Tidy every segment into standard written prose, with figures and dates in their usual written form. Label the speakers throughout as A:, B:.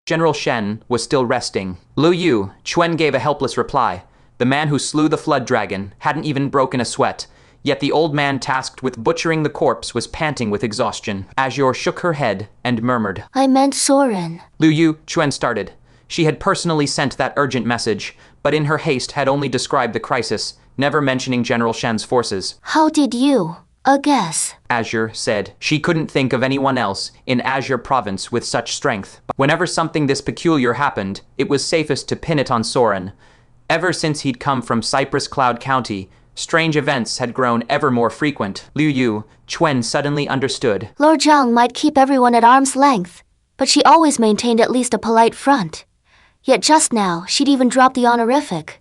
A: General Shen was still resting. Lu Yu, Chuen gave a helpless reply. The man who slew the flood dragon hadn't even broken a sweat, yet the old man tasked with butchering the corpse was panting with exhaustion. Azure shook her head and murmured,
B: I meant Soren.
A: Lu Yu, Chuen started. She had personally sent that urgent message, but in her haste had only described the crisis, never mentioning General Shen's forces.
B: How did you? A guess.
A: Azure said. She couldn't think of anyone else in Azure Province with such strength. Whenever something this peculiar happened, it was safest to pin it on Soren. Ever since he'd come from Cypress Cloud County, strange events had grown ever more frequent. Lu Yu, Chuen suddenly understood.
B: Lord Zhang might keep everyone at arm's length, but she always maintained at least a polite front. Yet just now, she'd even dropped the honorific.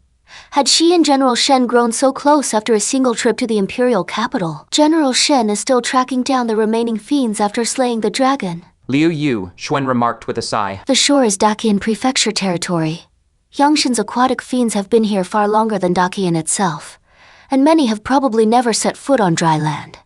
B: Had she and General Shen grown so close after a single trip to the imperial capital? General Shen is still tracking down the remaining fiends after slaying the dragon.
A: Liu Yu, Chuen remarked with a sigh.
B: The shore is Dacian prefecture territory. Yangshan's aquatic fiends have been here far longer than Dacian itself, and many have probably never set foot on dry land.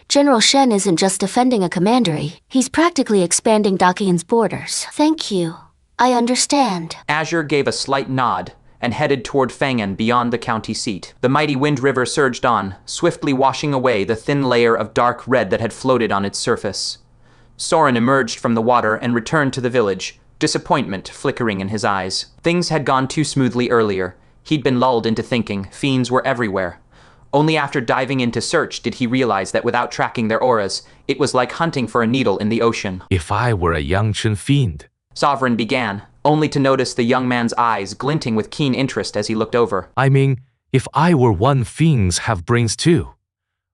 B: General Shen isn't just defending a commandery, he's practically expanding Dacian's borders. Thank you. I understand.
A: Azure gave a slight nod and headed toward Fangan beyond the county seat. The mighty Wind River surged on, swiftly washing away the thin layer of dark red that had floated on its surface. Soren emerged from the water and returned to the village, disappointment flickering in his eyes. Things had gone too smoothly earlier. He'd been lulled into thinking fiends were everywhere. Only after diving into search did he realize that without tracking their auras, it was like hunting for a needle in the ocean.
C: If I were a Yangshan fiend,
A: Sovereign began, only to notice the young man's eyes glinting with keen interest as he looked over.
C: I mean, if I were one, fiends have brains too.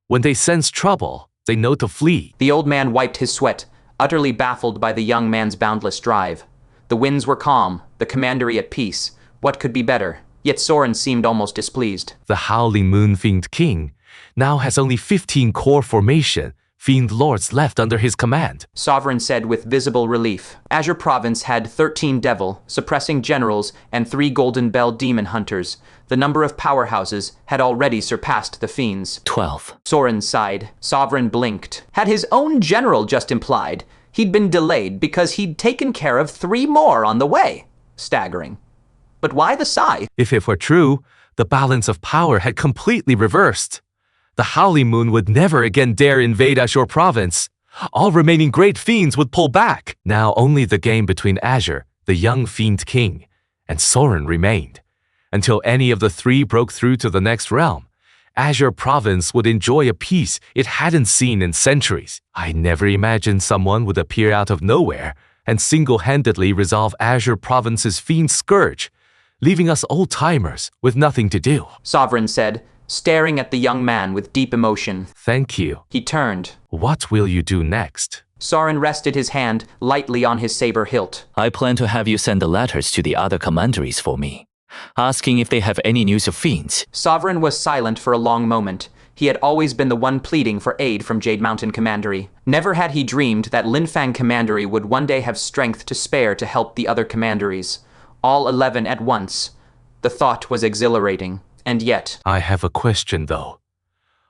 C: When they sense trouble, they know to flee.
A: The old man wiped his sweat, utterly baffled by the young man's boundless drive. The winds were calm, the commandery at peace. What could be better? Yet Soren seemed almost displeased.
C: The Howling Moon Fiend King now has only 15 core formation fiend lords left under his command.
A: Sovereign said with visible relief. Azure Province had 13 devil, suppressing generals, and 3 golden bell demon hunters. The number of powerhouses had already surpassed the fiends.
D: 12.
A: Soren sighed. Sovereign blinked. Had his own general just implied he'd been delayed because he'd taken care of 3 more on the way. Staggering. But why the sigh?
C: If it were true, the balance of power had completely reversed. The Howling Moon would never again dare invade Azure Province. All remaining great fiends would pull back. Now only the game between Azure, the young Fiend King, and Soren remained. Until any of the 3 broke through to the next realm, Azure Province would enjoy a peace it hadn't seen in centuries. I never imagined someone would appear out of nowhere and single-handedly resolve Azure Province's fiend scourge, leaving us old-timers with nothing to do.
A: Sovereign said, staring at the young man with deep emotion.
C: Thank you.
A: He turned.
C: What will you do next?
A: Soren rested his hand lightly on his saber hilt.
D: I plan to have you send the letters to the other commanderies for me, asking if they have any news of fiends.
A: Sovereign was silent for a long moment. He had always been the one pleading for aid from Jade Mountain Commandery. Never had he dreamed that Linfang Commandery would one day have strength to spare to help the other commanderies. All 11 at once. The thought was exhilarating. And yet...
C: I have a question, though.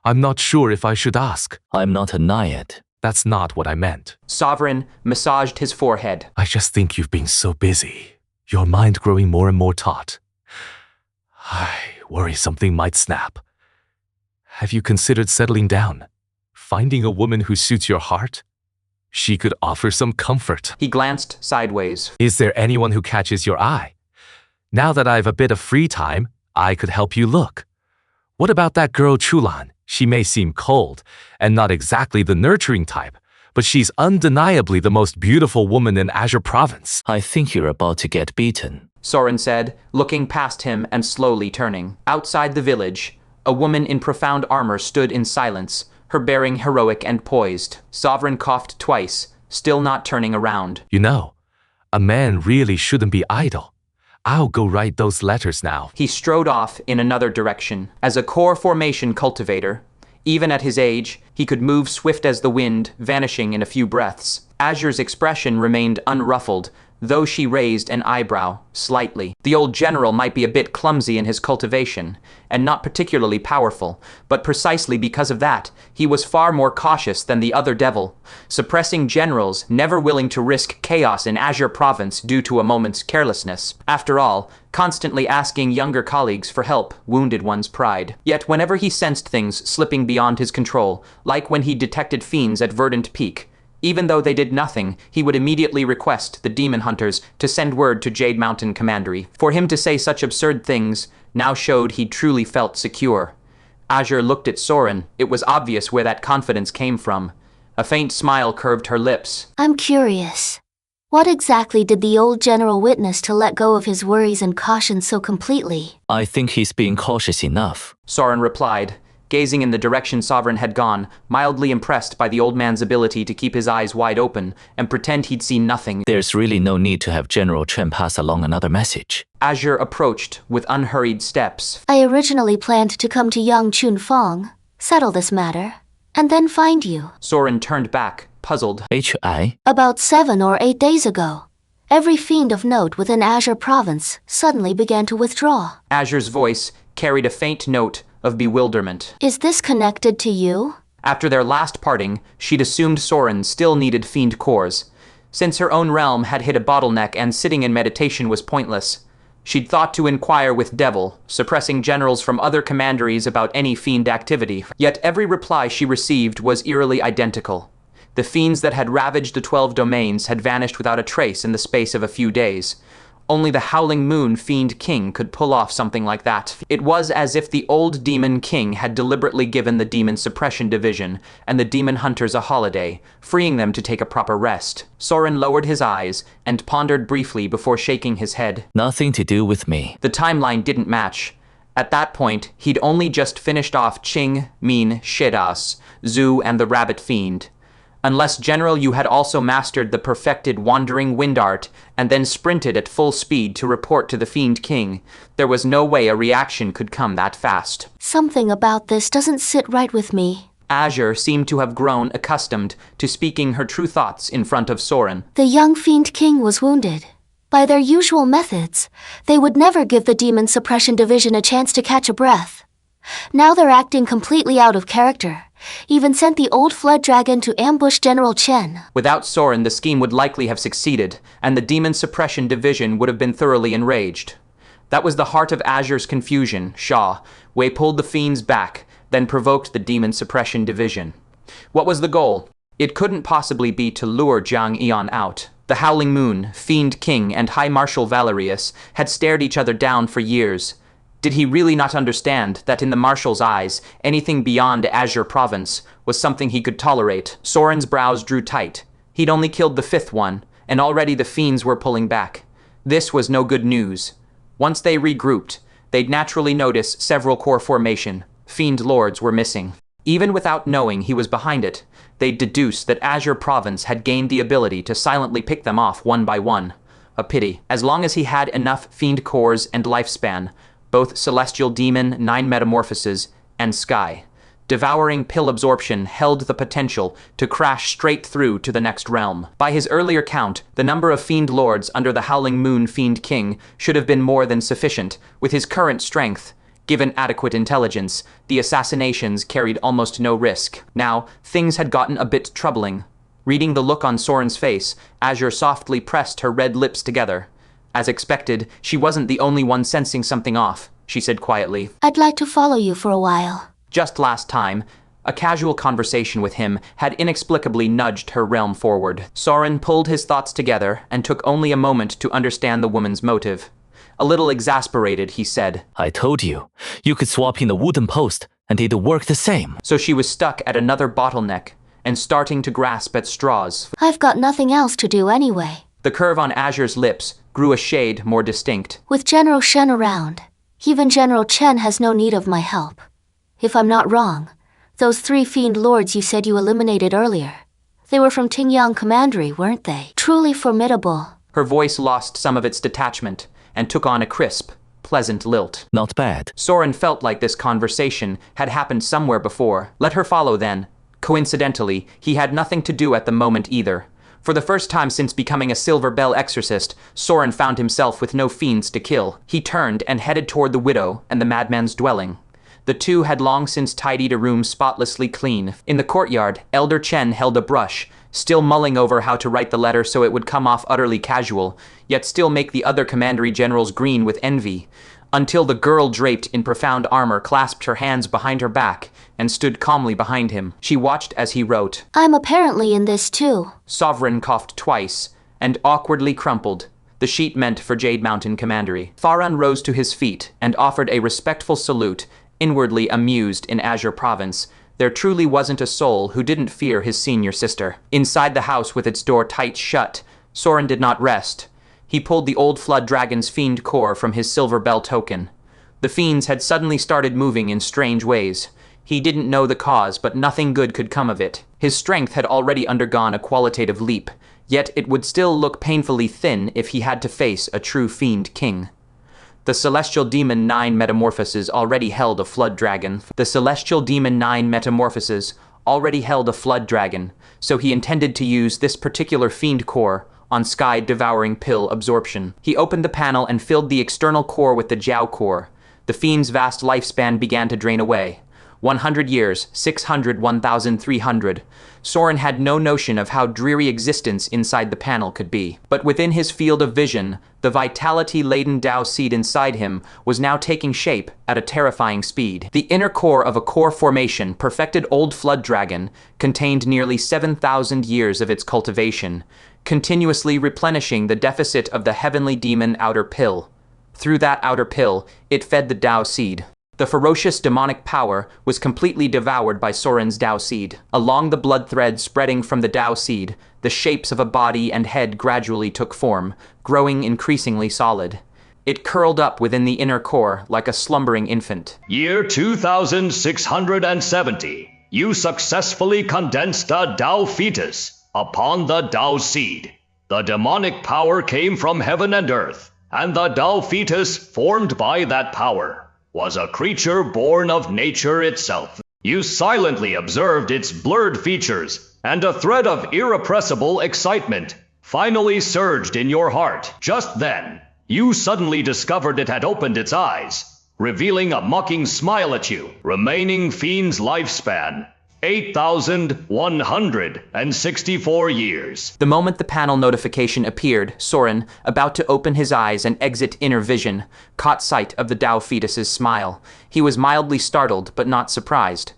C: I'm not sure if I should ask.
D: I'm not a naiad.
C: That's not what I meant.
A: Sovereign massaged his forehead.
C: I just think you've been so busy. Your mind growing more and more taut. I worry something might snap. Have you considered settling down? Finding a woman who suits your heart? She could offer some comfort.
A: He glanced sideways.
C: Is there anyone who catches your eye? Now that I've a bit of free time, I could help you look. What about that girl Chulan? She may seem cold and not exactly the nurturing type, but she's undeniably the most beautiful woman in Azure Province.
D: I think you're about to get beaten,
A: Soren said, looking past him and slowly turning. Outside the village, a woman in profound armor stood in silence, her bearing heroic and poised. Sovereign coughed twice, still not turning around.
C: You know, a man really shouldn't be idle. I'll go write those letters now.
A: He strode off in another direction. As a core formation cultivator, even at his age, he could move swift as the wind, vanishing in a few breaths. Azure's expression remained unruffled, though she raised an eyebrow, slightly. The old general might be a bit clumsy in his cultivation, and not particularly powerful, but precisely because of that, he was far more cautious than the other devil, suppressing generals never willing to risk chaos in Azure Province due to a moment's carelessness. After all, constantly asking younger colleagues for help wounded one's pride. Yet whenever he sensed things slipping beyond his control, like when he detected fiends at Verdant Peak, even though they did nothing, he would immediately request the demon hunters to send word to Jade Mountain Commandery. For him to say such absurd things now showed he truly felt secure. Azure looked at Soren. It was obvious where that confidence came from. A faint smile curved her lips.
B: I'm curious. What exactly did the old general witness to let go of his worries and cautions so completely?
D: I think he's being cautious enough,
A: Soren replied, gazing in the direction Sovereign had gone, mildly impressed by the old man's ability to keep his eyes wide open and pretend he'd seen nothing.
D: There's really no need to have General Chen pass along another message.
A: Azure approached with unhurried steps.
B: I originally planned to come to Yangchun Fong, settle this matter, and then find you.
A: Soren turned back, puzzled.
D: HI?
B: About 7 or 8 days ago, every fiend of note within Azure Province suddenly began to withdraw.
A: Azure's voice carried a faint note of bewilderment.
B: Is this connected to you?
A: After their last parting, she'd assumed Soren still needed fiend cores. Since her own realm had hit a bottleneck and sitting in meditation was pointless, she'd thought to inquire with Devil, suppressing generals from other commanderies about any fiend activity. Yet every reply she received was eerily identical. The fiends that had ravaged the 12 domains had vanished without a trace in the space of a few days. Only the Howling Moon Fiend King could pull off something like that. It was as if the old Demon King had deliberately given the Demon Suppression Division and the Demon Hunters a holiday, freeing them to take a proper rest. Soren lowered his eyes and pondered briefly before shaking his head.
D: Nothing to do with me.
A: The timeline didn't match. At that point, he'd only just finished off Qing, Min, Shedas, Zhu, and the Rabbit Fiend. Unless, General, you had also mastered the perfected Wandering Wind Art and then sprinted at full speed to report to the Fiend King, there was no way a reaction could come that fast.
B: Something about this doesn't sit right with me.
A: Azure seemed to have grown accustomed to speaking her true thoughts in front of Soren.
B: The young Fiend King was wounded. By their usual methods, they would never give the Demon Suppression Division a chance to catch a breath. Now they're acting completely out of character. Even sent the old flood dragon to ambush General Chen.
A: Without Soren, the scheme would likely have succeeded, and the Demon Suppression Division would have been thoroughly enraged. That was the heart of Azure's confusion. Shaw, Wei pulled the fiends back, then provoked the Demon Suppression Division. What was the goal? It couldn't possibly be to lure Jiang Eon out. The Howling Moon, Fiend King, and High Marshal Valerius had stared each other down for years. Did he really not understand that in the Marshal's eyes, anything beyond Azure Province was something he could tolerate? Soren's brows drew tight. He'd only killed the 5th one, and already the fiends were pulling back. This was no good news. Once they regrouped, they'd naturally notice several core formation. Fiend lords were missing. Even without knowing he was behind it, they'd deduce that Azure Province had gained the ability to silently pick them off one by one. A pity. As long as he had enough fiend cores and lifespan, both Celestial Demon, 9 Metamorphoses, and Sky, devouring pill absorption held the potential to crash straight through to the next realm. By his earlier count, the number of Fiend Lords under the Howling Moon Fiend King should have been more than sufficient. With his current strength, given adequate intelligence, the assassinations carried almost no risk. Now, things had gotten a bit troubling. Reading the look on Soren's face, Azure softly pressed her red lips together. As expected, she wasn't the only one sensing something off, she said quietly.
B: I'd like to follow you for a while.
A: Just last time, a casual conversation with him had inexplicably nudged her realm forward. Soren pulled his thoughts together and took only a moment to understand the woman's motive. A little exasperated, he said,
D: I told you, you could swap in the wooden post and it'd work the same.
A: So she was stuck at another bottleneck and starting to grasp at straws.
B: I've got nothing else to do anyway.
A: The curve on Azure's lips grew a shade more distinct.
B: With General Shen around, even General Chen has no need of my help. If I'm not wrong, those 3 Fiend Lords you said you eliminated earlier, they were from Tingyang Commandery, weren't they? Truly formidable.
A: Her voice lost some of its detachment and took on a crisp, pleasant lilt.
D: Not bad.
A: Soren felt like this conversation had happened somewhere before. Let her follow then. Coincidentally, he had nothing to do at the moment either. For the first time since becoming a Silver Bell exorcist, Soren found himself with no fiends to kill. He turned and headed toward the widow and the madman's dwelling. The two had long since tidied a room spotlessly clean. In the courtyard, Elder Chen held a brush, still mulling over how to write the letter so it would come off utterly casual, yet still make the other commandery generals green with envy, until the girl draped in profound armor clasped her hands behind her back and stood calmly behind him. She watched as he wrote.
B: I'm apparently in this too.
A: Sovereign coughed twice and awkwardly crumpled, the sheet meant for Jade Mountain Commandery. Farun rose to his feet and offered a respectful salute, inwardly amused in Azure Province. There truly wasn't a soul who didn't fear his senior sister. Inside the house with its door tight shut, Soren did not rest. He pulled the old Flood Dragon's fiend core from his Silver Bell token. The fiends had suddenly started moving in strange ways. He didn't know the cause, but nothing good could come of it. His strength had already undergone a qualitative leap, yet it would still look painfully thin if he had to face a true fiend king. The Celestial Demon 9 Metamorphoses already held a Flood Dragon. So he intended to use this particular fiend core on sky-devouring pill absorption. He opened the panel and filled the external core with the Jiao core. The fiend's vast lifespan began to drain away. 100 years, 600, 1,300. Soren had no notion of how dreary existence inside the panel could be. But within his field of vision, the vitality-laden Tao seed inside him was now taking shape at a terrifying speed. The inner core of a core formation, perfected old Flood Dragon, contained nearly 7,000 years of its cultivation, continuously replenishing the deficit of the heavenly demon outer pill. Through that outer pill, it fed the Tao seed. The ferocious demonic power was completely devoured by Soren's Tao seed. Along the blood thread spreading from the Tao seed, the shapes of a body and head gradually took form, growing increasingly solid. It curled up within the inner core like a slumbering infant.
E: Year 2670. You successfully condensed a Tao fetus upon the Tao seed. The demonic power came from heaven and earth, and the Tao fetus formed by that power was a creature born of nature itself. You silently observed its blurred features, and a thread of irrepressible excitement finally surged in your heart. Just then, you suddenly discovered it had opened its eyes, revealing a mocking smile at you. Remaining fiend's lifespan, 8,164 years.
A: The moment the panel notification appeared, Soren, about to open his eyes and exit inner vision, caught sight of the Tao fetus's smile. He was mildly startled, but not surprised.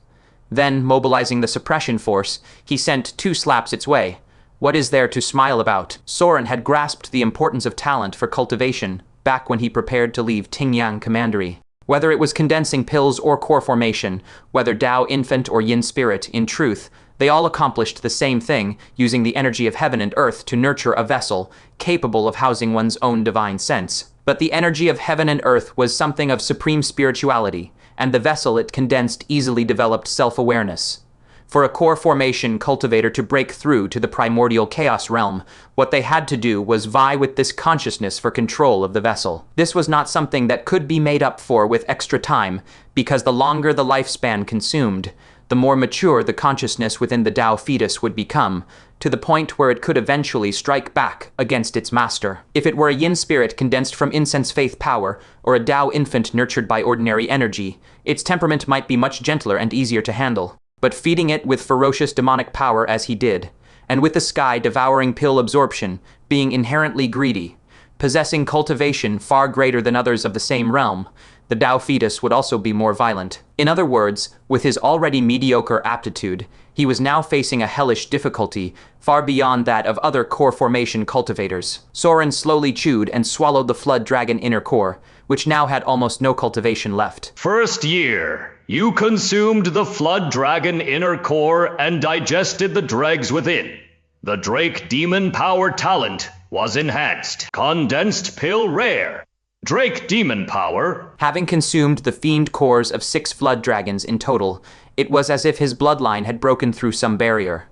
A: Then, mobilizing the suppression force, he sent 2 slaps its way. What is there to smile about? Soren had grasped the importance of talent for cultivation back when he prepared to leave Tingyang Commandery. Whether it was condensing pills or core formation, whether Tao infant or yin spirit, in truth, they all accomplished the same thing, using the energy of heaven and earth to nurture a vessel capable of housing one's own divine sense. But the energy of heaven and earth was something of supreme spirituality, and the vessel it condensed easily developed self-awareness. For a core formation cultivator to break through to the primordial chaos realm, what they had to do was vie with this consciousness for control of the vessel. This was not something that could be made up for with extra time, because the longer the lifespan consumed, the more mature the consciousness within the Tao fetus would become, to the point where it could eventually strike back against its master. If it were a yin spirit condensed from incense faith power, or a Tao infant nurtured by ordinary energy, its temperament might be much gentler and easier to handle. But feeding it with ferocious demonic power as he did, and with the sky-devouring pill absorption, being inherently greedy, possessing cultivation far greater than others of the same realm, the Tao fetus would also be more violent. In other words, with his already mediocre aptitude, he was now facing a hellish difficulty far beyond that of other core formation cultivators. Soren slowly chewed and swallowed the Flood Dragon inner core, which now had almost no cultivation left.
E: First year, you consumed the Flood Dragon inner core and digested the dregs within. The Drake Demon Power talent was enhanced. Condensed pill rare. Drake Demon Power.
A: Having consumed the fiend cores of 6 Flood Dragons in total, it was as if his bloodline had broken through some barrier.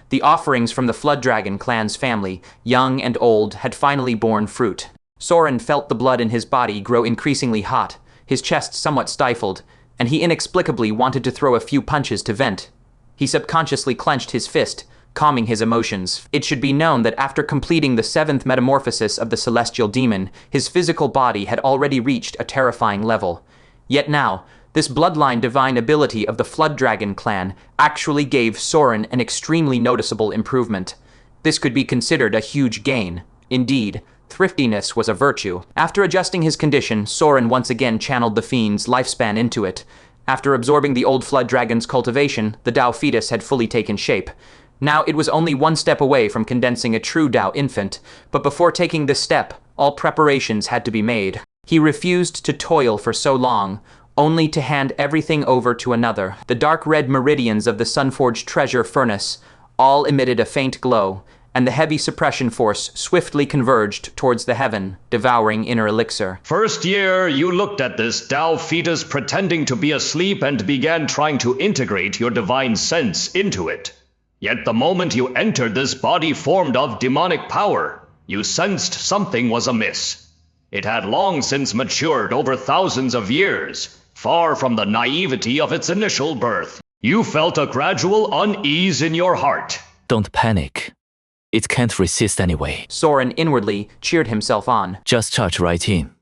A: The offerings from the Flood Dragon clan's family, young and old, had finally borne fruit. Soren felt the blood in his body grow increasingly hot, his chest somewhat stifled, and he inexplicably wanted to throw a few punches to vent. He subconsciously clenched his fist, calming his emotions. It should be known that after completing the 7th metamorphosis of the celestial demon, his physical body had already reached a terrifying level. Yet now, this bloodline divine ability of the Flood Dragon clan actually gave Soren an extremely noticeable improvement. This could be considered a huge gain. Indeed, thriftiness was a virtue. After adjusting his condition, Soren once again channeled the fiend's lifespan into it. After absorbing the old Flood Dragon's cultivation, the Dao fetus had fully taken shape. Now it was only one step away from condensing a true Dao infant, but before taking this step, all preparations had to be made. He refused to toil for so long, only to hand everything over to another. The dark red meridians of the Sunforged treasure furnace all emitted a faint glow, and the heavy suppression force swiftly converged towards the heaven, devouring inner elixir.
E: First year, you looked at this Dao fetus pretending to be asleep and began trying to integrate your divine sense into it. Yet the moment you entered this body formed of demonic power, you sensed something was amiss. It had long since matured over thousands of years, far from the naivety of its initial birth. You felt a gradual unease in your heart.
D: Don't panic. It can't resist anyway.
A: Soren inwardly cheered himself on.
D: Just charge right in.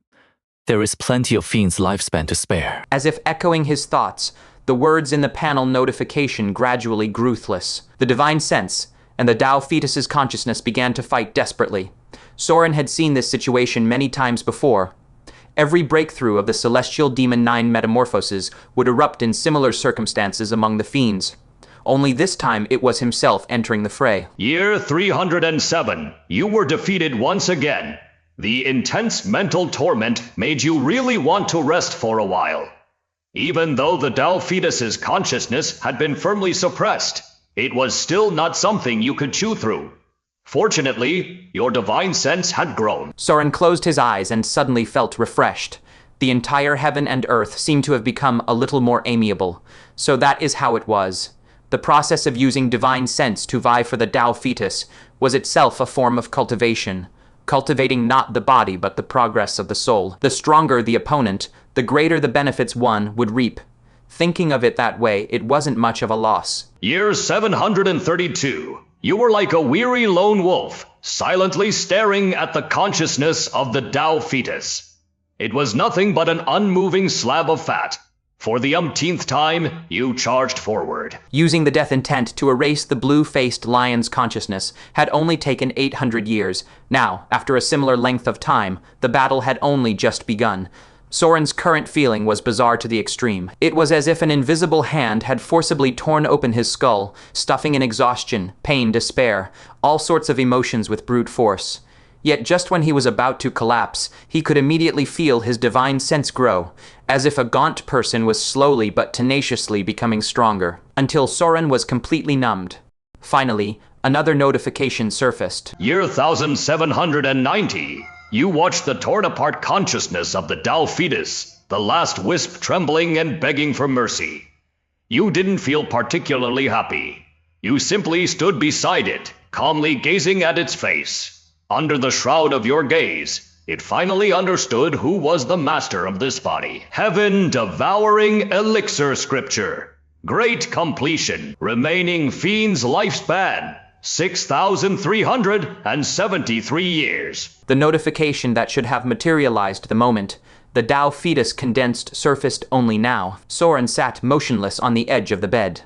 D: There is plenty of Fiend's lifespan to spare.
A: As if echoing his thoughts, the words in the panel notification gradually grew ruthless. The divine sense and the Dao fetus's consciousness began to fight desperately. Soren had seen this situation many times before. Every breakthrough of the Celestial Demon 9 metamorphoses would erupt in similar circumstances among the fiends. Only this time it was himself entering the fray.
E: Year 307, you were defeated once again. The intense mental torment made you really want to rest for a while. Even though the Dao fetus's consciousness had been firmly suppressed, it was still not something you could chew through. Fortunately, your divine sense had grown.
A: Soren closed his eyes and suddenly felt refreshed. The entire heaven and earth seemed to have become a little more amiable. So that is how it was. The process of using divine sense to vie for the Dao fetus was itself a form of cultivation, cultivating not the body but the progress of the soul. The stronger the opponent, the greater the benefits one would reap. Thinking of it that way, it wasn't much of a loss.
E: Year 732, you were like a weary lone wolf, silently staring at the consciousness of the Dao fetus. It was nothing but an unmoving slab of fat. For the umpteenth time, you charged forward.
A: Using the death intent to erase the blue-faced lion's consciousness had only taken 800 years. Now, after a similar length of time, the battle had only just begun. Soren's current feeling was bizarre to the extreme. It was as if an invisible hand had forcibly torn open his skull, stuffing in exhaustion, pain, despair, all sorts of emotions with brute force. Yet just when he was about to collapse, he could immediately feel his divine sense grow, as if a gaunt person was slowly but tenaciously becoming stronger, until Soren was completely numbed. Finally, another notification surfaced.
E: Year 1790, you watched the torn-apart consciousness of the Dao fetus, the last wisp trembling and begging for mercy. You didn't feel particularly happy. You simply stood beside it, calmly gazing at its face. Under the shroud of your gaze, it finally understood who was the master of this body. Heaven-devouring elixir scripture. Great completion. Remaining fiend's lifespan, 6,373 years.
A: The notification that should have materialized the moment the Dao fetus condensed surfaced only now. Soren sat motionless on the edge of the bed.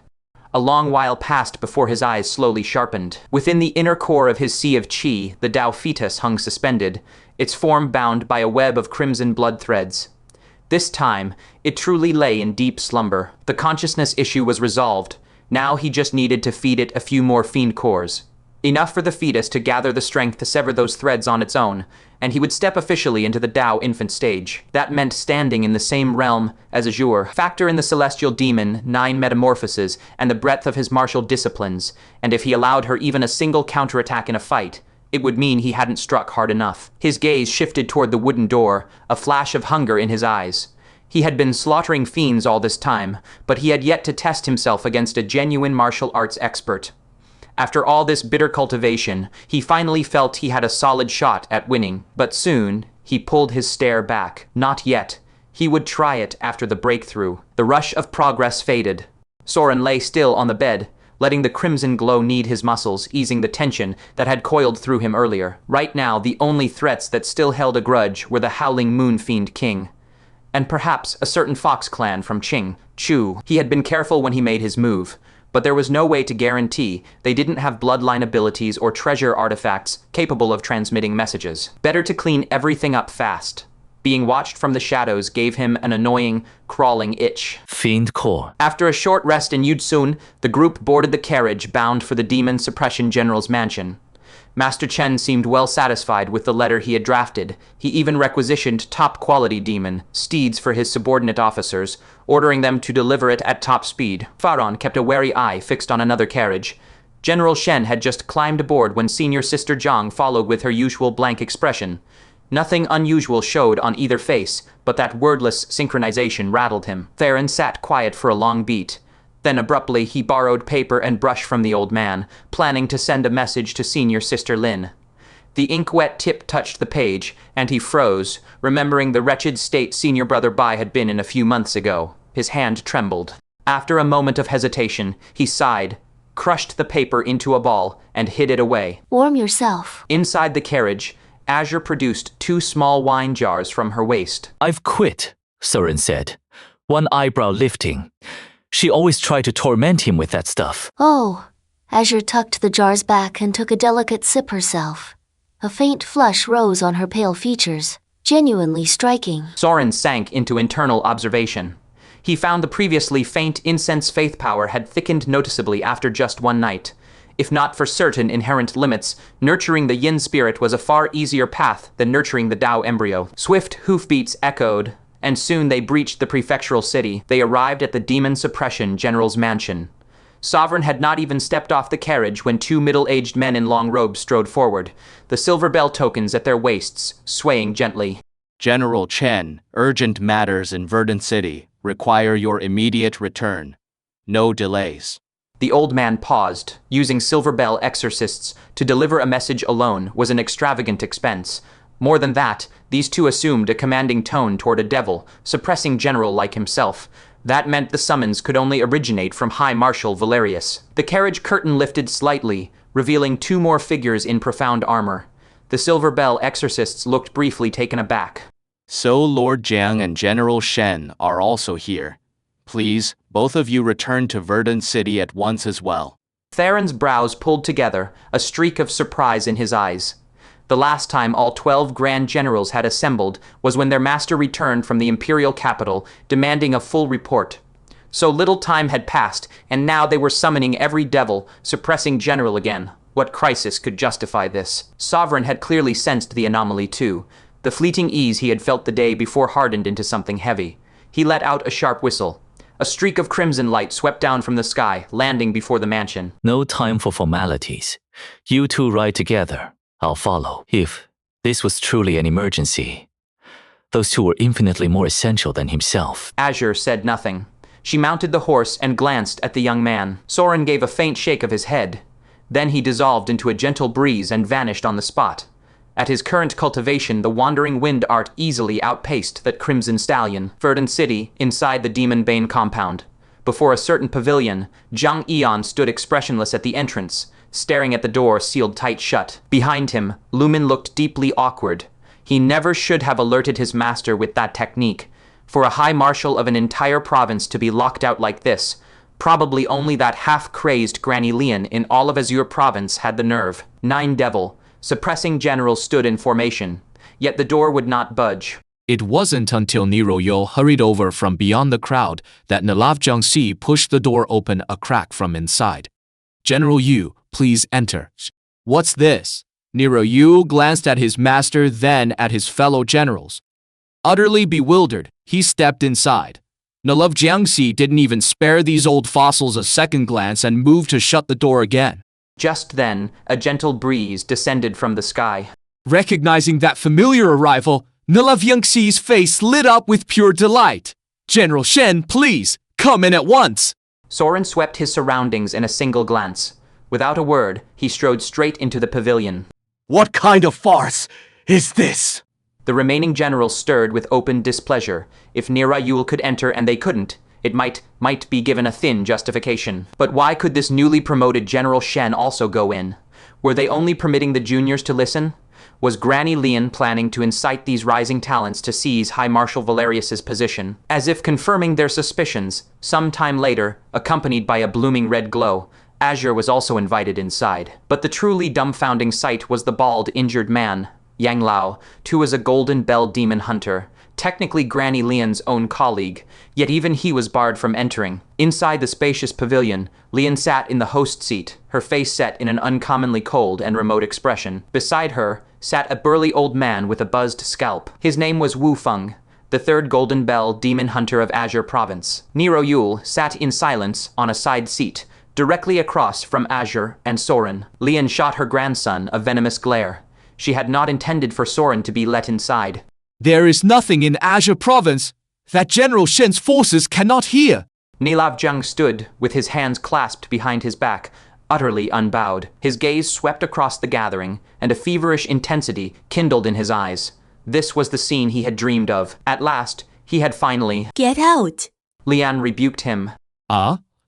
A: A long while passed before his eyes slowly sharpened. Within the inner core of his sea of chi, the Dao fetus hung suspended, its form bound by a web of crimson blood threads. This time, it truly lay in deep slumber. The consciousness issue was resolved. Now he just needed to feed it a few more fiend cores. Enough for the fetus to gather the strength to sever those threads on its own, and he would step officially into the Dao infant stage. That meant standing in the same realm as Azure. Factor in the Celestial Demon 9 metamorphoses and the breadth of his martial disciplines, and if he allowed her even a single counterattack in a fight, it would mean he hadn't struck hard enough. His gaze shifted toward the wooden door, a flash of hunger in his eyes. He had been slaughtering fiends all this time, but he had yet to test himself against a genuine martial arts expert. After all this bitter cultivation, he finally felt he had a solid shot at winning. But soon, he pulled his stare back. Not yet. He would try it after the breakthrough. The rush of progress faded. Soren lay still on the bed, letting the crimson glow knead his muscles, easing the tension that had coiled through him earlier. Right now, the only threats that still held a grudge were the Howling Moon Fiend King, and perhaps a certain fox clan from Qing, Chu. He had been careful when he made his move, but there was no way to guarantee they didn't have bloodline abilities or treasure artifacts capable of transmitting messages. Better to clean everything up fast. Being watched from the shadows gave him an annoying, crawling itch.
D: Fiend Core.
A: After a short rest in Yutsun, the group boarded the carriage bound for the Demon Suppression General's mansion. Master Chen seemed well satisfied with the letter he had drafted. He even requisitioned top-quality demon steeds for his subordinate officers, ordering them to deliver it at top speed. Faron kept a wary eye fixed on another carriage. General Shen had just climbed aboard when Senior Sister Zhang followed with her usual blank expression. Nothing unusual showed on either face, but that wordless synchronization rattled him. Theron sat quiet for a long beat. Then abruptly he borrowed paper and brush from the old man, planning to send a message to Senior Sister Lin. The ink-wet tip touched the page, and he froze, remembering the wretched state Senior Brother Bai had been in a few months ago. His hand trembled. After a moment of hesitation, he sighed, crushed the paper into a ball, and hid it away.
B: Warm yourself.
A: Inside the carriage, Azure produced 2 small wine jars from her waist.
D: I've quit, Soren said, one eyebrow lifting. She always tried to torment him with that stuff.
B: Oh. Azure tucked the jars back and took a delicate sip herself. A faint flush rose on her pale features, genuinely striking.
A: Soren sank into internal observation. He found the previously faint incense faith power had thickened noticeably after just one night. If not for certain inherent limits, nurturing the yin spirit was a far easier path than nurturing the Tao embryo. Swift hoofbeats echoed, and soon they breached the prefectural city. They arrived at the Demon Suppression General's mansion. Sovereign had not even stepped off the carriage when 2 middle-aged men in long robes strode forward, the silver bell tokens at their waists, swaying gently.
F: General Chen, urgent matters in Verdant City require your immediate return. No delays.
A: The old man paused. Using silver bell exorcists to deliver a message alone was an extravagant expense. More than that, these two assumed a commanding tone toward a devil, suppressing general like himself. That meant the summons could only originate from High Marshal Valerius. The carriage curtain lifted slightly, revealing 2 more figures in profound armor. The silver bell exorcists looked briefly taken aback.
F: So Lord Jiang and General Shen are also here. Please, both of you return to Verdant City at once as well.
A: Theron's brows pulled together, a streak of surprise in his eyes. The last time all 12 Grand Generals had assembled was when their master returned from the imperial capital, demanding a full report. So little time had passed, and now they were summoning every devil, suppressing General again. What crisis could justify this? Sovereign had clearly sensed the anomaly too. The fleeting ease he had felt the day before hardened into something heavy. He let out a sharp whistle. A streak of crimson light swept down from the sky, landing before the mansion.
D: No time for formalities. You two ride together. I'll follow. If this was truly an emergency, those two were infinitely more essential than himself.
A: Azure said nothing. She mounted the horse and glanced at the young man. Soren gave a faint shake of his head. Then he dissolved into a gentle breeze and vanished on the spot. At his current cultivation, the wandering wind art easily outpaced that crimson stallion. Verdant City, inside the Demon Bane compound. Before a certain pavilion, Zhang Eon stood expressionless at the entrance, staring at the door sealed tight shut. Behind him, Lumen looked deeply awkward. He never should have alerted his master with that technique. For a high marshal of an entire province to be locked out like this, probably only that half-crazed Granny Lian in all of Azure Province had the nerve. 9 Devil, suppressing generals stood in formation, yet the door would not budge.
F: It wasn't until Nero Yo hurried over from beyond the crowd that Nalav Jiangxi pushed the door open a crack from inside. General Yu, please enter. What's this? Nero Yu glanced at his master, then at his fellow generals. Utterly bewildered, he stepped inside. Nalav Jiangxi didn't even spare these old fossils a second glance and moved to shut the door again.
A: Just then, a gentle breeze descended from the sky.
F: Recognizing that familiar arrival, Nalav Jiangxi's face lit up with pure delight. General Shen, please, come in at once.
A: Soren swept his surroundings in a single glance. Without a word, he strode straight into the pavilion.
F: What kind of farce is this?
A: The remaining generals stirred with open displeasure. If Nira Yul could enter and they couldn't, It might be given a thin justification. But why could this newly promoted General Shen also go in? Were they only permitting the juniors to listen? Was Granny Lian planning to incite these rising talents to seize High Marshal Valerius's position? As if confirming their suspicions, some time later, accompanied by a blooming red glow, Azure was also invited inside. But the truly dumbfounding sight was the bald, injured man, Yang Lao, who was a Golden Bell demon hunter, technically Granny Lian's own colleague, yet even he was barred from entering. Inside the spacious pavilion, Lian sat in the host seat, her face set in an uncommonly cold and remote expression. Beside her sat a burly old man with a buzzed scalp. His name was Wu Feng, the third Golden Bell demon hunter of Azure Province. Nero Yule sat in silence on a side seat, directly across from Azure and Soren. Lian shot her grandson a venomous glare. She had not intended for Soren to be let inside.
F: There is nothing in Azure Province that General Shen's forces cannot hear.
A: Nilavjung stood with his hands clasped behind his back, utterly unbowed. His gaze swept across the gathering, and a feverish intensity kindled in his eyes. This was the scene he had dreamed of. At last, he had finally...
G: Get out!
A: Lian rebuked him.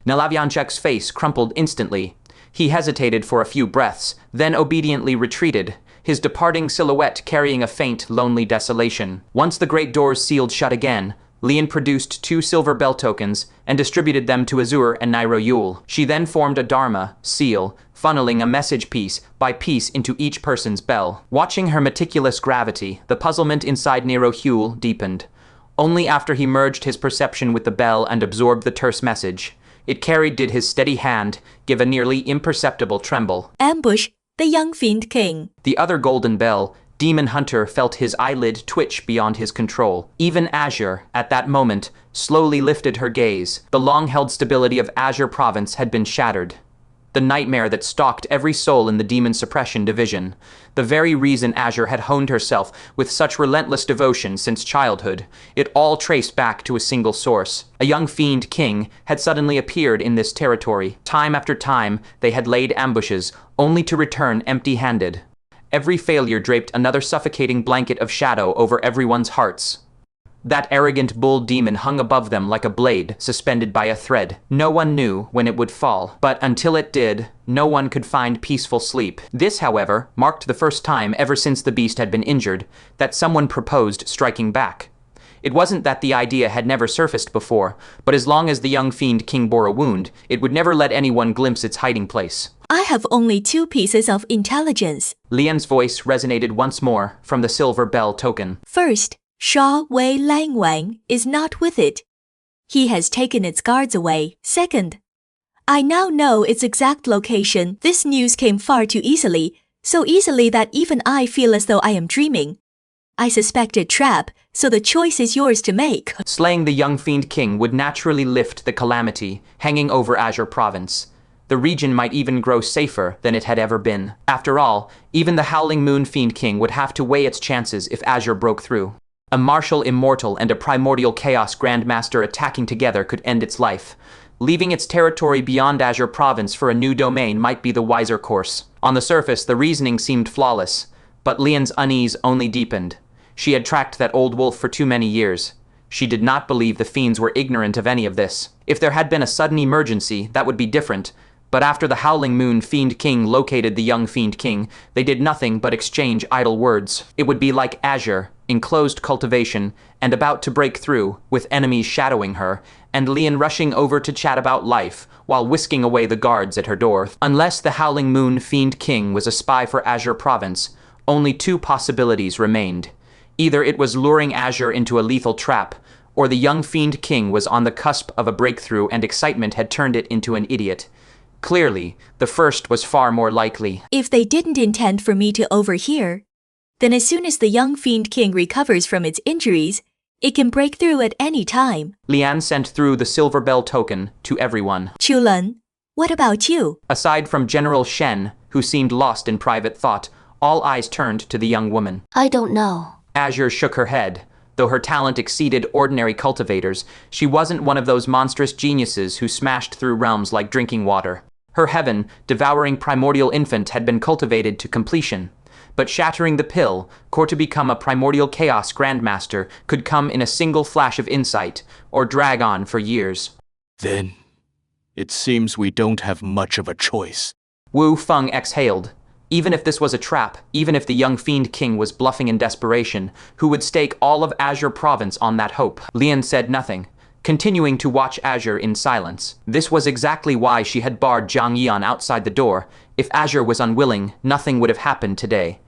A: Nilavyanchek's face crumpled instantly. He hesitated for a few breaths, then obediently retreated, his departing silhouette carrying a faint, lonely desolation. Once the great doors sealed shut again, Lian produced 2 silver bell tokens and distributed them to Azure and Nero Yule. She then formed a Dharma seal, funneling a message piece by piece into each person's bell. Watching her meticulous gravity, the puzzlement inside Nero Yule deepened. Only after he merged his perception with the bell and absorbed the terse message it carried did his steady hand give a nearly imperceptible tremble.
G: Ambush the young Fiend King.
A: The other Golden Bell demon hunter felt his eyelid twitch beyond his control. Even Azure, at that moment, slowly lifted her gaze. The long-held stability of Azure Province had been shattered. The nightmare that stalked every soul in the Demon Suppression Division, the very reason Azure had honed herself with such relentless devotion since childhood, it all traced back to a single source. A young Fiend King had suddenly appeared in this territory. Time after time, they had laid ambushes, only to return empty-handed. Every failure draped another suffocating blanket of shadow over everyone's hearts. That arrogant bull demon hung above them like a blade suspended by a thread. No one knew when it would fall, but until it did, no one could find peaceful sleep. This, however, marked the first time ever since the beast had been injured that someone proposed striking back. It wasn't that the idea had never surfaced before, but as long as the young Fiend King bore a wound, it would never let anyone glimpse its hiding place.
G: I have only 2 pieces of intelligence.
A: Lian's voice resonated once more from the silver bell token.
G: First, Sha Wei Lang Wang is not with it. He has taken its guards away. Second, I now know its exact location. This news came far too easily, so easily that even I feel as though I am dreaming. I suspect a trap, so the choice is yours to make.
A: Slaying the young Fiend King would naturally lift the calamity hanging over Azure Province. The region might even grow safer than it had ever been. After all, even the Howling Moon Fiend King would have to weigh its chances if Azure broke through. A martial immortal and a primordial chaos grandmaster attacking together could end its life. Leaving its territory beyond Azure Province for a new domain might be the wiser course. On the surface, the reasoning seemed flawless, but Lian's unease only deepened. She had tracked that old wolf for too many years. She did not believe the fiends were ignorant of any of this. If there had been a sudden emergency, that would be different, but after the Howling Moon Fiend King located the young Fiend King, they did nothing but exchange idle words. It would be like Azure, in closed cultivation, and about to break through, with enemies shadowing her, and Lian rushing over to chat about life, while whisking away the guards at her door. Unless the Howling Moon Fiend King was a spy for Azure Province, only 2 possibilities remained. Either it was luring Azure into a lethal trap, or the young Fiend King was on the cusp of a breakthrough and excitement had turned it into an idiot. Clearly, the first was far more likely.
G: If they didn't intend for me to overhear, then as soon as the young Fiend King recovers from its injuries, it can break through at any time.
A: Lian sent through the silver bell token to everyone.
G: Chulen, what about you?
A: Aside from General Shen, who seemed lost in private thought, all eyes turned to the young woman.
B: I don't know.
A: Azure shook her head. Though her talent exceeded ordinary cultivators, she wasn't one of those monstrous geniuses who smashed through realms like drinking water. Her heaven, devouring primordial infant had been cultivated to completion. but shattering the pill, to become a primordial chaos grandmaster could come in a single flash of insight, or drag on for years.
F: Then, it seems we don't have much of a choice.
A: Wu Feng exhaled. Even if this was a trap, even if the young Fiend King was bluffing in desperation, who would stake all of Azure Province on that hope? Lian said nothing, continuing to watch Azure in silence. This was exactly why she had barred Jiang Yian outside the door. If Azure was unwilling, nothing would have happened today.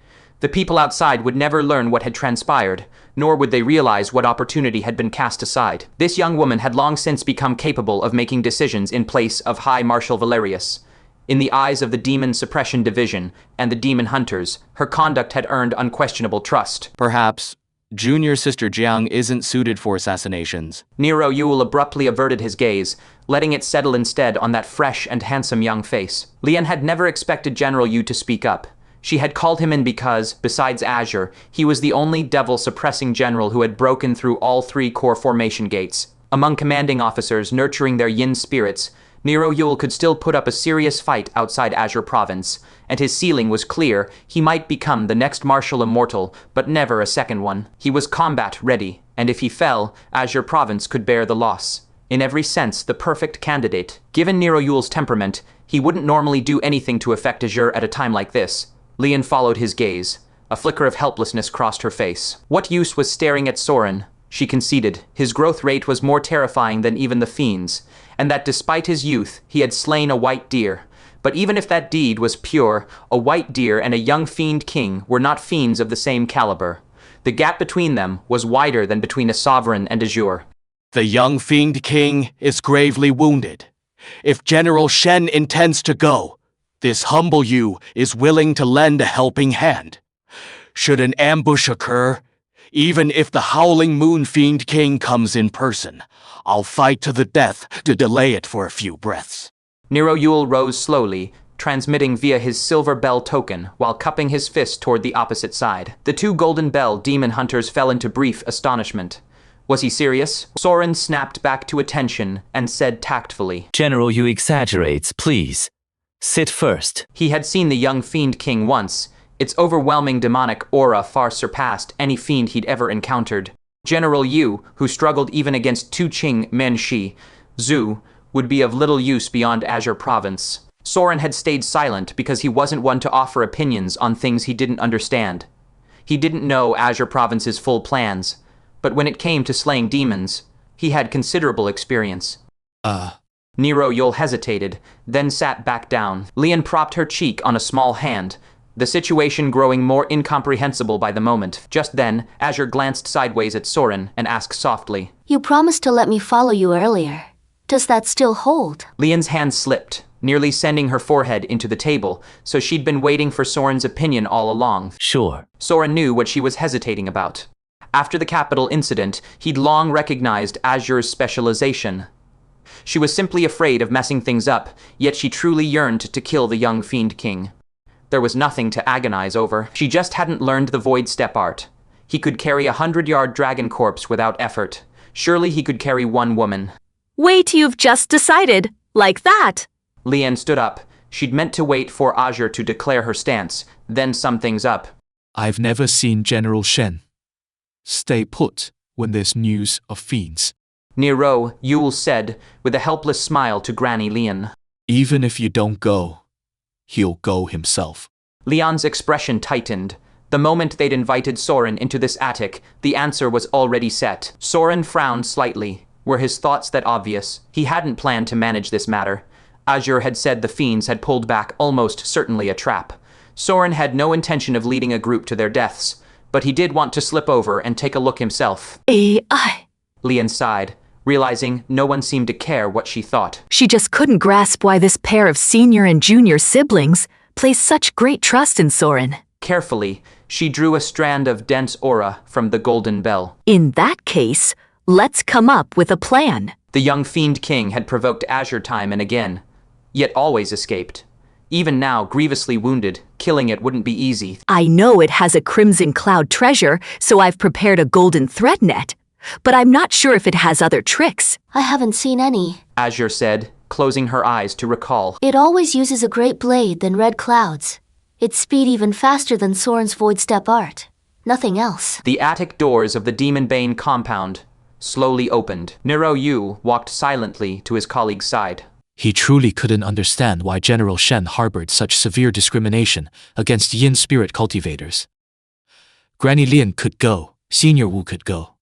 A: The people outside would never learn what had transpired, nor would they realize what opportunity had been cast aside. This young woman had long since become capable of making decisions in place of High Marshal Valerius. In the eyes of the Demon Suppression Division and the Demon Hunters, her conduct had earned unquestionable trust.
F: Perhaps Junior Sister Jiang isn't suited for assassinations.
A: Nero Yule abruptly averted his gaze, letting it settle instead on that fresh and handsome young face. Lian had never expected General Yu to speak up. She had called him in because, besides Azure, he was the only devil-suppressing general who had broken through all 3 core formation gates. Among commanding officers nurturing their yin spirits, Nero Yule could still put up a serious fight outside Azure Province, and his ceiling was clear. He might become the next martial immortal, but never a second one. He was combat ready, and if he fell, Azure Province could bear the loss. In every sense, the perfect candidate. Given Nero Yule's temperament, he wouldn't normally do anything to affect Azure at a time like this. Lian followed his gaze. A flicker of helplessness crossed her face. What use was staring at Soren? She conceded. His growth rate was more terrifying than even the fiends, and that despite his youth, he had slain a white deer. But even if that deed was pure, a white deer and a young Fiend King were not fiends of the same caliber. The gap between them was wider than between a sovereign and Azure.
F: The young Fiend King is gravely wounded. If General Shen intends to go, this humble Yu is willing to lend a helping hand. Should an ambush occur, even if the Howling Moon Fiend King comes in person, I'll fight to the death to delay it for a few breaths.
A: Nero Yule rose slowly, transmitting via his silver bell token while cupping his fist toward the opposite side. The 2 golden bell demon hunters fell into brief astonishment. Was he serious? Soren snapped back to attention and said tactfully,
D: General, you exaggerates, please. Sit first.
A: He had seen the young Fiend King once. Its overwhelming demonic aura far surpassed any fiend he'd ever encountered. General Yu, who struggled even against Tu Ching Menshi, Zhu, would be of little use beyond Azure Province. Soren had stayed silent because he wasn't one to offer opinions on things he didn't understand. He didn't know Azure Province's full plans, but when it came to slaying demons, he had considerable experience. Nero Yule hesitated, then sat back down. Lian propped her cheek on a small hand, the situation growing more incomprehensible by the moment. Just then, Azure glanced sideways at Soren and asked softly,
B: You promised to let me follow you earlier. Does that still hold?
A: Lian's hand slipped, nearly sending her forehead into the table, so she'd been waiting for Soren's opinion all along.
D: Sure.
A: Soren knew what she was hesitating about. After the capital incident, he'd long recognized Azure's specialization. She was simply afraid of messing things up, yet she truly yearned to kill the young Fiend King. There was nothing to agonize over. She just hadn't learned the Void Step art. He could carry 100-yard dragon corpse without effort. Surely he could carry 1 woman.
H: Wait, you've just decided. Like that.
A: Lian stood up. She'd meant to wait for Azure to declare her stance, then sum things up.
F: I've never seen General Shen stay put when there's news of fiends.
A: Nero Yule said, with a helpless smile to Granny Lian.
F: Even if you don't go, he'll go himself.
A: Lian's expression tightened. The moment they'd invited Soren into this attic, the answer was already set. Soren frowned slightly. Were his thoughts that obvious? He hadn't planned to manage this matter. Azure had said the fiends had pulled back almost certainly a trap. Soren had no intention of leading a group to their deaths, but he did want to slip over and take a look himself. Lian sighed, realizing no one seemed to care what she thought.
H: She just couldn't grasp why this pair of senior and junior siblings placed such great trust in Soren.
A: Carefully, she drew a strand of dense aura from the golden bell.
H: In that case, let's come up with a plan.
A: The young Fiend King had provoked Azure time and again, yet always escaped. Even now, grievously wounded, killing it wouldn't be easy.
H: I know it has a crimson cloud treasure, so I've prepared a golden thread net. But I'm not sure if it has other tricks.
B: I haven't seen any.
A: Azure said, closing her eyes to recall.
B: It always uses a great blade than red clouds. Its speed even faster than Soren's void step art. Nothing else.
A: The attic doors of the Demon Bane compound slowly opened. Nero Yu walked silently to his colleague's side.
F: He truly couldn't understand why General Shen harbored such severe discrimination against Yin spirit cultivators. Granny Lin could go, Senior Wu could go,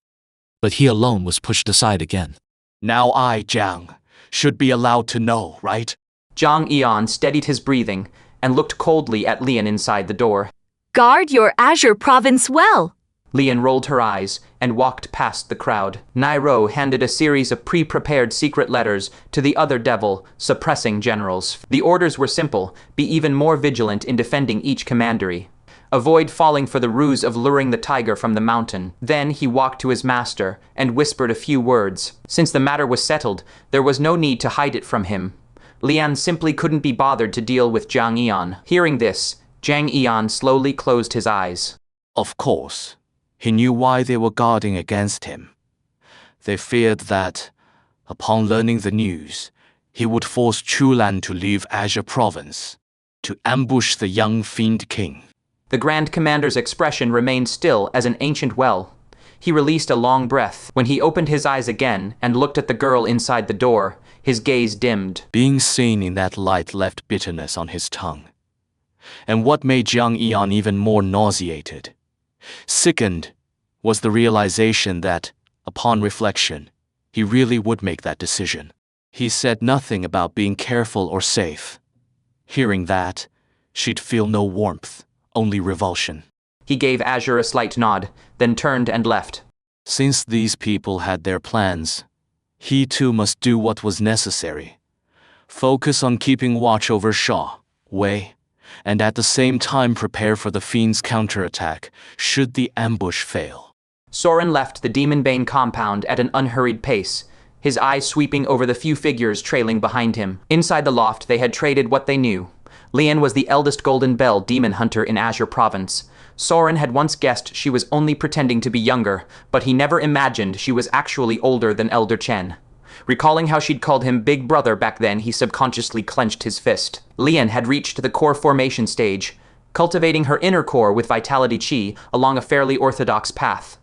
F: but he alone was pushed aside again.
I: Now I, Jiang, should be allowed to know, right?
A: Zhang Yian steadied his breathing and looked coldly at Lian inside the door.
H: Guard your Azure Province well.
A: Lian rolled her eyes and walked past the crowd. Nairo handed a series of pre-prepared secret letters to the other devil, suppressing generals. The orders were simple: be even more vigilant in defending each commandery. Avoid falling for the ruse of luring the tiger from the mountain. Then he walked to his master and whispered a few words. Since the matter was settled, there was no need to hide it from him. Lian simply couldn't be bothered to deal with Zhang Yian. Hearing this, Zhang Yian slowly closed his eyes.
I: Of course. He knew why they were guarding against him. They feared that, upon learning the news, he would force Chulan to leave Azure Province, to ambush the young Fiend King.
A: The Grand Commander's expression remained still as an ancient well. He released a long breath. When he opened his eyes again and looked at the girl inside the door, his gaze dimmed.
I: Being seen in that light left bitterness on his tongue. And what made Zhang Yian even more nauseated, sickened, was the realization that, upon reflection, he really would make that decision. He said nothing about being careful or safe. Hearing that, she'd feel no warmth, only revulsion.
A: He gave Azure a slight nod, then turned and left.
I: Since these people had their plans, he too must do what was necessary. Focus on keeping watch over Shaw, Wei, and at the same time prepare for the Fiend's counterattack should the ambush fail.
A: Soren left the Demon Bane compound at an unhurried pace, his eyes sweeping over the few figures trailing behind him. Inside the loft, they had traded what they knew. Lian was the eldest Golden Bell demon hunter in Azure Province. Soren had once guessed she was only pretending to be younger, but he never imagined she was actually older than Elder Chen. Recalling how she'd called him Big Brother back then, he subconsciously clenched his fist. Lian had reached the core formation stage, cultivating her inner core with Vitality Chi along a fairly orthodox path.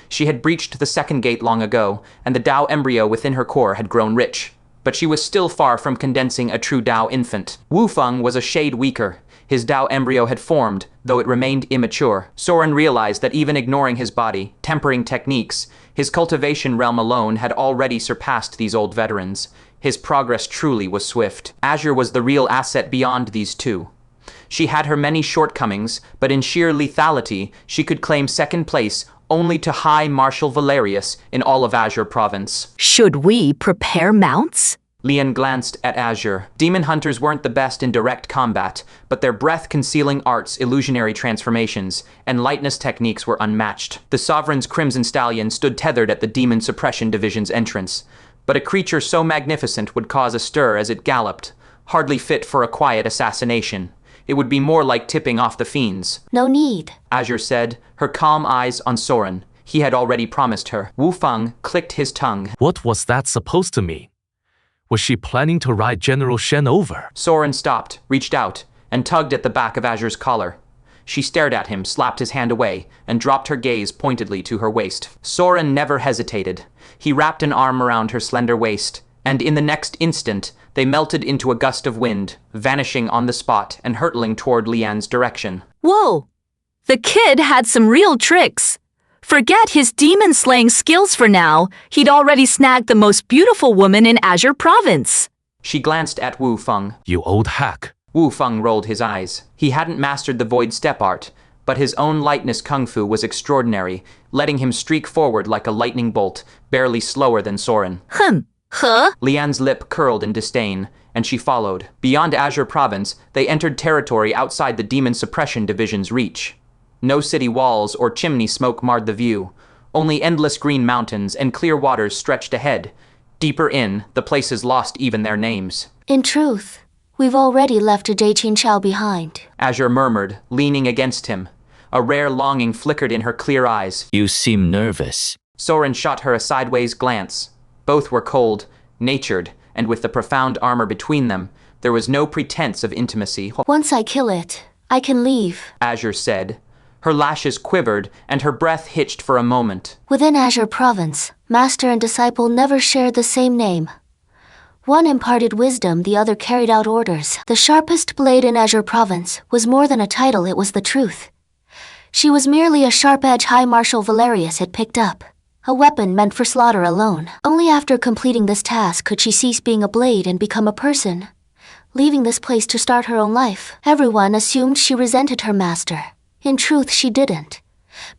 A: She had breached the second gate long ago, and the Dao embryo within her core had grown rich. But she was still far from condensing a true Dao infant. Wu Feng was a shade weaker. His Dao embryo had formed, though it remained immature. Soren realized that even ignoring his body, tempering techniques, his cultivation realm alone had already surpassed these old veterans. His progress truly was swift. Azure was the real asset beyond these two. She had her many shortcomings, but in sheer lethality, she could claim second place only to High Marshal Valerius in all of Azure Province.
H: Should we prepare mounts?
A: Lian glanced at Azure. Demon hunters weren't the best in direct combat, but their breath-concealing arts, illusionary transformations, and lightness techniques were unmatched. The Sovereign's Crimson Stallion stood tethered at the Demon Suppression Division's entrance, but a creature so magnificent would cause a stir as it galloped, hardly fit for a quiet assassination. It would be more like tipping off the fiends.
B: No need.
A: Azure said, her calm eyes on Soren. He had already promised her. Wu Feng clicked his tongue.
C: What was that supposed to mean? Was she planning to ride General Shen over?
A: Soren stopped, reached out, and tugged at the back of Azure's collar. She stared at him, slapped his hand away, and dropped her gaze pointedly to her waist. Soren never hesitated. He wrapped an arm around her slender waist, and in the next instant, they melted into a gust of wind, vanishing on the spot and hurtling toward Lian's direction.
H: Whoa! The kid had some real tricks. Forget his demon-slaying skills for now. He'd already snagged the most beautiful woman in Azure Province.
A: She glanced at Wu Feng.
C: You old hack.
A: Wu Feng rolled his eyes. He hadn't mastered the void step art, but his own lightness kung fu was extraordinary, letting him streak forward like a lightning bolt, barely slower than Soren.
H: Huh?
A: Lian's lip curled in disdain, and she followed. Beyond Azure Province, they entered territory outside the Demon Suppression Division's reach. No city walls or chimney smoke marred the view. Only endless green mountains and clear waters stretched ahead. Deeper in, the places lost even their names.
B: In truth, we've already left a Jaiqin Chao behind.
A: Azure murmured, leaning against him. A rare longing flickered in her clear eyes.
D: You seem nervous.
A: Soren shot her a sideways glance. Both were cold, natured, and with the profound armor between them, there was no pretense of intimacy.
B: Once I kill it, I can leave.
A: Azure said. Her lashes quivered and her breath hitched for a moment.
B: Within Azure Province, master and disciple never shared the same name. One imparted wisdom, the other carried out orders. The sharpest blade in Azure Province was more than a title, it was the truth. She was merely a sharp edge High Marshal Valerius had picked up, a weapon meant for slaughter alone. Only after completing this task could she cease being a blade and become a person, leaving this place to start her own life. Everyone assumed she resented her master. In truth, she didn't,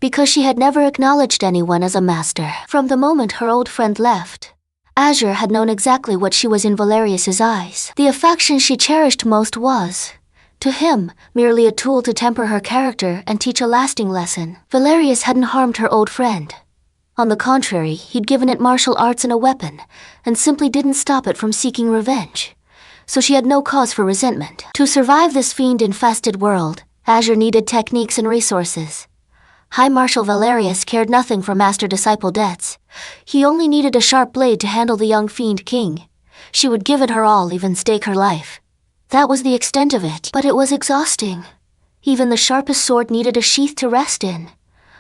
B: because she had never acknowledged anyone as a master. From the moment her old friend left, Azure had known exactly what she was in Valerius's eyes. The affection she cherished most was, to him, merely a tool to temper her character and teach a lasting lesson. Valerius hadn't harmed her old friend. On the contrary, he'd given it martial arts and a weapon, and simply didn't stop it from seeking revenge. So she had no cause for resentment. To survive this fiend-infested world, Azure needed techniques and resources. High Marshal Valerius cared nothing for master-disciple debts. He only needed a sharp blade to handle the young Fiend King. She would give it her all, even stake her life. That was the extent of it, but it was exhausting. Even the sharpest sword needed a sheath to rest in.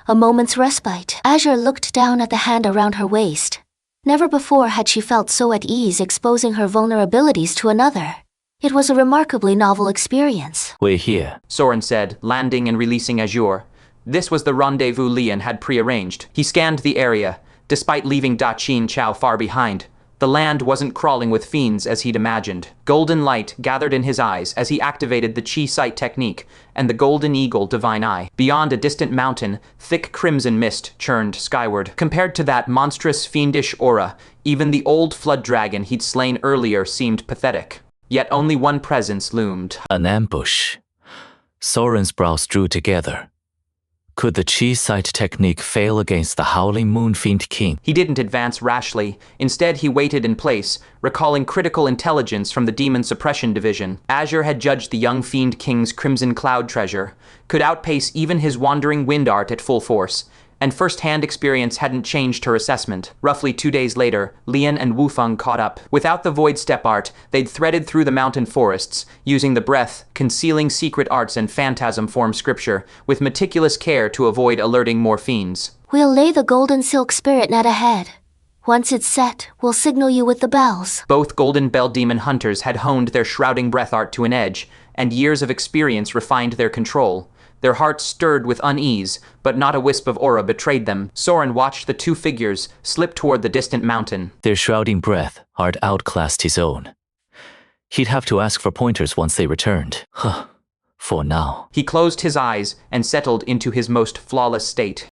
B: A moment's respite. Azure looked down at the hand around her waist. Never before had she felt so at ease exposing her vulnerabilities to another. It was a remarkably novel experience.
D: We're here,
A: Soren said, landing and releasing Azure. This was the rendezvous Lian had prearranged. He scanned the area. Despite leaving Da Qin Chao far behind, the land wasn't crawling with fiends as he'd imagined. Golden light gathered in his eyes as he activated the Chi Sight technique and the Golden Eagle Divine Eye. Beyond a distant mountain, thick crimson mist churned skyward. Compared to that monstrous fiendish aura, even the old flood dragon he'd slain earlier seemed pathetic. Yet only one presence loomed.
D: an ambush. Soren's brows drew together. Could the Chi Sight technique fail against the Howling Moon Fiend King?
A: He didn't advance rashly. Instead, he waited in place, recalling critical intelligence from the Demon Suppression Division. Azure had judged the young Fiend King's Crimson Cloud treasure, could outpace even his Wandering Wind art at full force, and first-hand experience hadn't changed her assessment. Roughly 2 days later, Lian and Wufeng caught up. Without the Void Step art, they'd threaded through the mountain forests, using the breath, concealing secret arts and phantasm form scripture, with meticulous care to avoid alerting more fiends.
B: We'll lay the golden silk spirit net ahead. Once it's set, we'll signal you with the bells.
A: Both Golden Bell Demon hunters had honed their shrouding breath art to an edge, and years of experience refined their control. Their hearts stirred with unease, but not a wisp of aura betrayed them. Soren watched the two figures slip toward the distant mountain.
D: Their shrouding breath art outclassed his own. He'd have to ask for pointers once they returned. For now.
A: He closed his eyes and settled into his most flawless state.